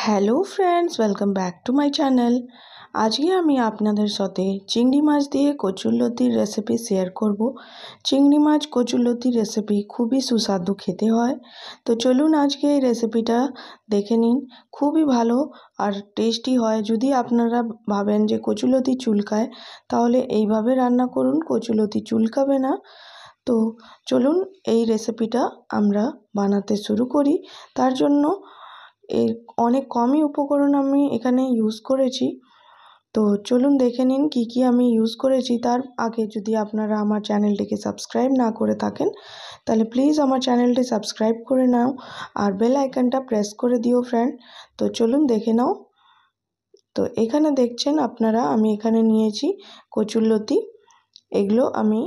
Hello friends, welcome back to my channel. আজকে আমি আপনাদের সাথে চিংড়ি মাছ দিয়ে কচুরলতির রেসিপি শেয়ার করব। চিংড়ি মাছ কচুরলতির রেসিপি খুবই সুস্বাদু খেতে হয়। তো চলুন আজকে এই রেসিপিটা দেখে নিন। খুবই ভালো আর টেস্টি হয়। যদি আপনারা ভাবেন যে কচুরলতি চুলকায়, তাহলে এইভাবে রান্না করুন, কচুরলতি চুলকাবে না। তো চলুন এই রেসিপিটা আমরা বানাতে শুরু করি। তার জন্য এর অনেক কমই উপকরণ আমি এখানে ইউজ করেছি। তো চলুন দেখে নিন কি কি আমি ইউজ করেছি। তার আগে যদি আপনারা আমার চ্যানেলটিকে সাবস্ক্রাইব না করে থাকেন, তাহলে প্লিজ আমার চ্যানেলটি সাবস্ক্রাইব করে নাও আর বেল আইকনটা প্রেস করে দিও ফ্রেন্ড। তো চলুন দেখে নাও। তো এখানে দেখছেন আপনারা, আমি এখানে নিয়েছি কচুরলতি। এগুলো আমি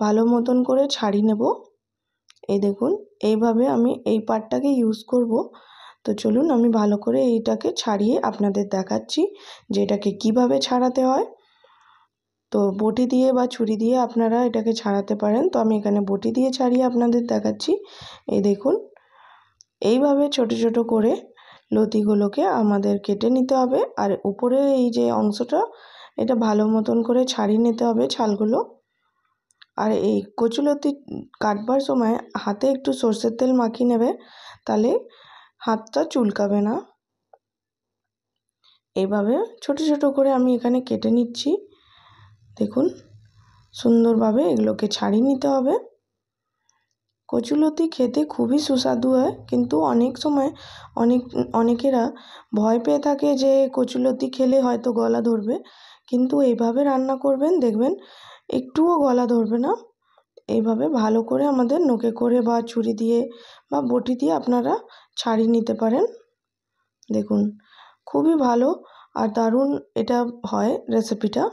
ভালো মতন করে ছাড়িয়ে নেব। এই দেখুন, এইভাবে আমি এই পার্টটাকে ইউজ করব। তো চলুন আমি ভালো করে এইটাকে ছাড়িয়ে আপনাদের দেখাচ্ছি যে এটাকে কীভাবে ছাড়াতে হয়। তো বটি দিয়ে বা ছুরি দিয়ে আপনারা এটাকে ছাড়াতে পারেন। তো আমি এখানে বটি দিয়ে ছাড়িয়ে আপনাদের দেখাচ্ছি। এই দেখুন, এইভাবে ছোট ছোট করে লতিগুলোকে আমাদের কেটে নিতে হবে। আর উপরে এই যে অংশটা, এটা ভালো মতন করে ছাড়িয়ে নিতে হবে ছালগুলো। আর এই কচুলতি কাটবার সময় হাতে একটু সর্ষের তেল মাখিয়ে নেবে, তাহলে হাতটা চুলকাবে না। এইভাবে ছোট ছোট করে আমি এখানে কেটে নিচ্ছি। দেখুন, সুন্দরভাবে এগুলোকে ছাড়িয়ে নিতে হবে। কচুলতি খেতে খুবই সুস্বাদু হয়, কিন্তু অনেক সময় অনেকেরা ভয় পেয়ে থাকে যে কচুলতি খেলে হয়তো গলা ধরবে, কিন্তু এইভাবে রান্না করবেন, দেখবেন একটুও গলা ধরবে না। এইভাবে ভালো করে আমাদের নোকে করে বা ছুরি দিয়ে বা বটি দিয়ে আপনারা ছাড়িয়ে নিতে পারেন। দেখুন, খুবই ভালো আর দারুণ এটা হয় রেসিপিটা।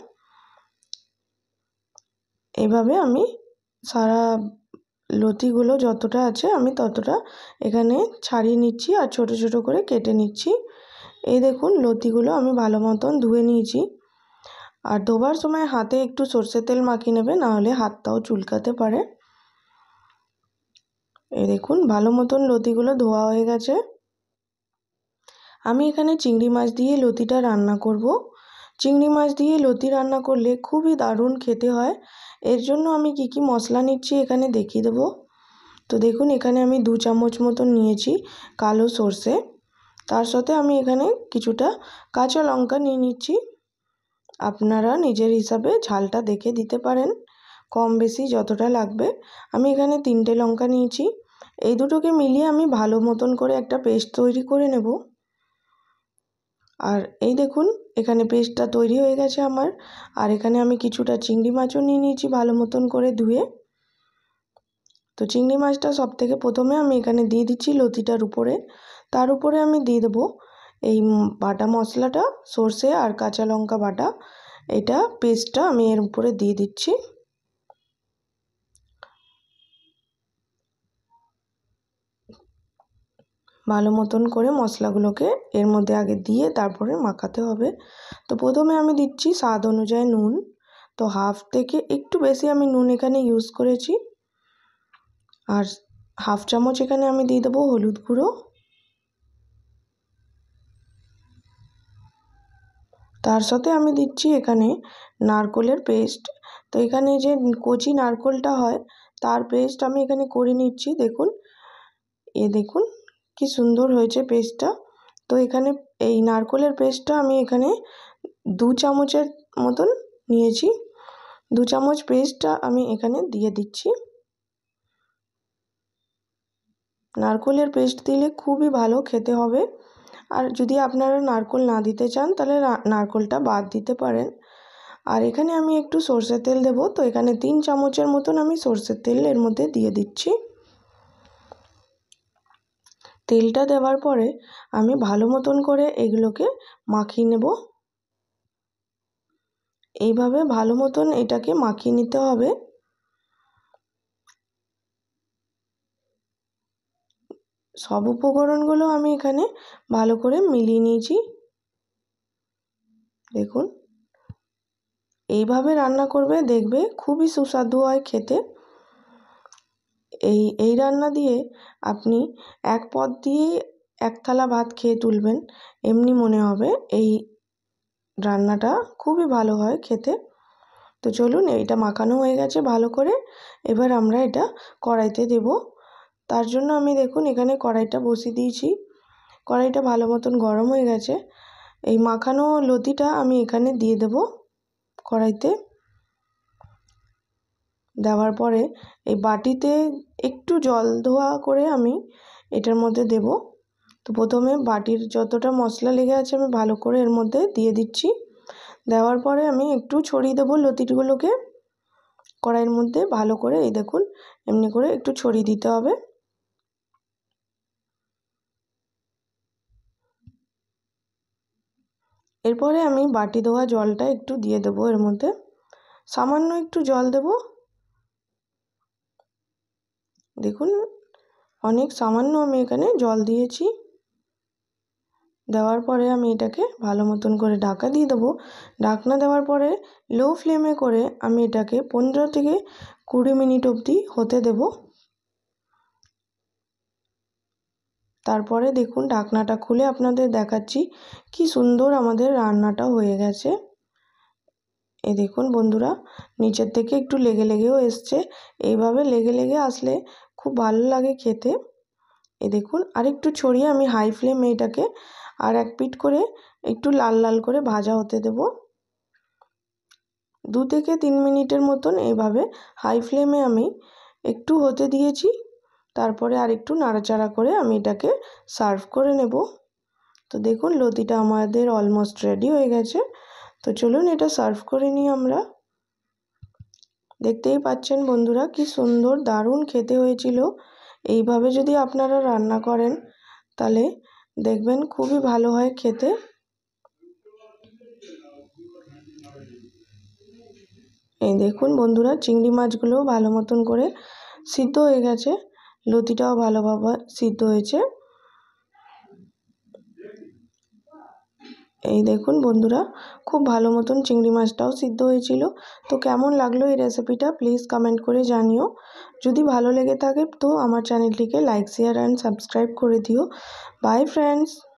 এইভাবে আমি সারা লতিগুলো যতটা আছে আমি ততটা এখানে ছাড়িয়ে নিচ্ছি আর ছোট ছোট করে কেটে নিচ্ছি। এই দেখুন, লতিগুলো আমি ভালো মতন ধুয়ে নিয়েছি। আর ধোবার সময় হাতে একটু সর্ষের তেল মাখিয়ে নেবে, নাহলে হাতটাও চুলকাতে পারে। এই দেখুন, ভালো মতন লতিগুলো ধোয়া হয়ে গেছে। আমি এখানে চিংড়ি মাছ দিয়ে লতিটা রান্না করব। চিংড়ি মাছ দিয়ে লতি রান্না করলে খুবই দারুণ খেতে হয়। এর জন্য আমি কি কি মশলা নিচ্ছি এখানে দেখিয়ে দেবো। তো দেখুন, এখানে আমি 2 চামচ মতন নিয়েছি কালো সর্ষে। তার সাথে আমি এখানে কিছুটা কাঁচা লঙ্কা নিয়ে নিচ্ছি। আপনারা নিজের হিসাবে ঝালটা দেখে দিতে পারেন, কম বেশি যতটা লাগবে। আমি এখানে 3টে লঙ্কা নিয়েছি। এই দুটোকে মিলিয়ে আমি ভালো মতন করে একটা পেস্ট তৈরি করে নেব। আর এই দেখুন, এখানে পেস্টটা তৈরি হয়ে গেছে আমার। আর এখানে আমি কিছুটা চিংড়ি মাছও নিয়ে নিয়েছি ভালো মতন করে ধুয়ে। তো চিংড়ি মাছটা সবথেকে প্রথমে আমি এখানে দিয়ে দিচ্ছি লতিটার উপরে। তার উপরে আমি দিয়ে দেবো এই বাটা মশলাটা, সর্ষে আর কাঁচা লঙ্কা বাটা, এটা পেস্টটা আমি এর উপরে দিয়ে দিচ্ছি। ভালো মতন করে মশলাগুলোকে এর মধ্যে আগে দিয়ে তারপরে মাখাতে হবে। তো প্রথমে আমি দিচ্ছি স্বাদ অনুযায়ী নুন। তো হাফ থেকে একটু বেশি আমি নুন এখানে ইউজ করেছি। আর হাফ চামচ এখানে আমি দিয়ে দেবো হলুদ গুঁড়ো। তার সাথে আমি দিচ্ছি এখানে নারকোলের পেস্ট। তো এখানে যে কচি নারকোলটা হয়, তার পেস্ট আমি এখানে করে নিচ্ছি। দেখুন, দেখুন কি সুন্দর হয়েছে পেস্টটা। তো এখানে এই নারকোলের পেস্টটা আমি এখানে 2 চামচের মতন নিয়েছি। 2 চামচ পেস্টটা আমি এখানে দিয়ে দিচ্ছি। নারকোলের পেস্ট দিলে খুবই ভালো খেতে হবে। আর যদি আপনারা নারকোল না দিতে চান, তাহলে নারকোলটা বাদ দিতে পারেন। আর এখানে আমি একটু সর্ষের তেল দেবো। তো এখানে 3 চামচের মতন আমি সর্ষের তেল এর মধ্যে দিয়ে দিচ্ছি। তেলটা দেওয়ার পরে আমি ভালো মতন করে এগুলোকে মাখিয়ে নেব। এইভাবে ভালো মতন এটাকে মাখিয়ে নিতে হবে। সব উপকরণগুলো আমি এখানে ভালো করে মিলিয়ে নিয়েছি। দেখুন, এইভাবে রান্না করবে, দেখবে খুবই সুস্বাদু হয় খেতে। এই রান্না দিয়ে আপনি এক পদ দিয়ে এক থালা ভাত খেয়ে তুলবেন এমনি মনে হবে। এই রান্নাটা খুবই ভালো হয় খেতে। তো চলুন, এইটা মাখানো হয়ে গেছে ভালো করে। এবার আমরা এটা কড়াইতে দেব। তার জন্য আমি দেখুন এখানে কড়াইটা বসিয়ে দিয়েছি। কড়াইটা ভালো মতন গরম হয়ে গেছে। এই মাখানো লতিটা আমি এখানে দিয়ে দেব কড়াইতে। দেওয়ার পরে এই বাটিতে একটু জল ধোয়া করে আমি এটার মধ্যে দেব। তো প্রথমে বাটির যতটা মশলা লেগে আছে আমি ভালো করে এর মধ্যে দিয়ে দিচ্ছি। দেওয়ার পরে আমি একটু ছড়িয়ে দেবো লতিগুলোকে কড়াইয়ের মধ্যে ভালো করে। এই দেখুন এমনি করে একটু ছড়িয়ে দিতে হবে। এরপরে আমি বাটি ধোয়া জলটা একটু দিয়ে দেবো এর মধ্যে, সামান্য একটু জল দেব। দেখুন অনেক সামান্য আমি এখানে জল দিয়েছি। দেওয়ার পরে আমি এটাকে ভালো মতন করে ঢাকা দিয়ে দেবো। ঢাকনা দেওয়ার পরে লো ফ্লেমে করে আমি এটাকে 15 থেকে 20 মিনিট অবধি হতে দেব। তারপরে দেখুন ঢাকনাটা খুলে আপনাদের দেখাচ্ছি কি সুন্দর আমাদের রান্নাটা হয়ে গেছে। এই দেখুন বন্ধুরা, নিচের থেকে একটু লেগে লেগেও এসছে। এইভাবে লেগে লেগে আসলে খুব ভালো লাগে খেতে। এই দেখুন আরেকটু ছড়িয়ে আমি হাই ফ্লেমে এটাকে আর এক পিঠ করে একটু লাল লাল করে ভাজা হতে দেব। 2 থেকে 3 মিনিটের মতন এইভাবে হাই ফ্লেমে আমি একটু হতে দিয়েছি। তারপরে আর একটু নাড়াচাড়া করে আমি এটাকে সার্ভ করে নেব। তো দেখুন লতিটা আমাদের অলমোস্ট রেডি হয়ে গেছে। তো চলুন এটা সার্ভ করে নিই আমরা। দেখতেই পাচ্ছেন বন্ধুরা কি সুন্দর দারুণ খেতে হয়েছিল। এইভাবে যদি আপনারা রান্না করেন তাহলে দেখবেন খুবই ভালো হয় খেতে। এই দেখুন বন্ধুরা চিংড়ি মাছগুলো ভালো মতন করে সিদ্ধ হয়ে গেছে, লতিটাও ভালোভাবে সিদ্ধ হয়েছে। এই দেখুন বন্ধুরা খুব ভালো মতন চিংড়ি মাছটাও সিদ্ধ হয়েছিল। তো কেমন লাগলো এই রেসিপিটা প্লিজ কমেন্ট করে জানিও। যদি ভালো লেগে থাকে তো আমার চ্যানেলটিকে লাইক শেয়ার অ্যান্ড সাবস্ক্রাইব করে দিও। By friends.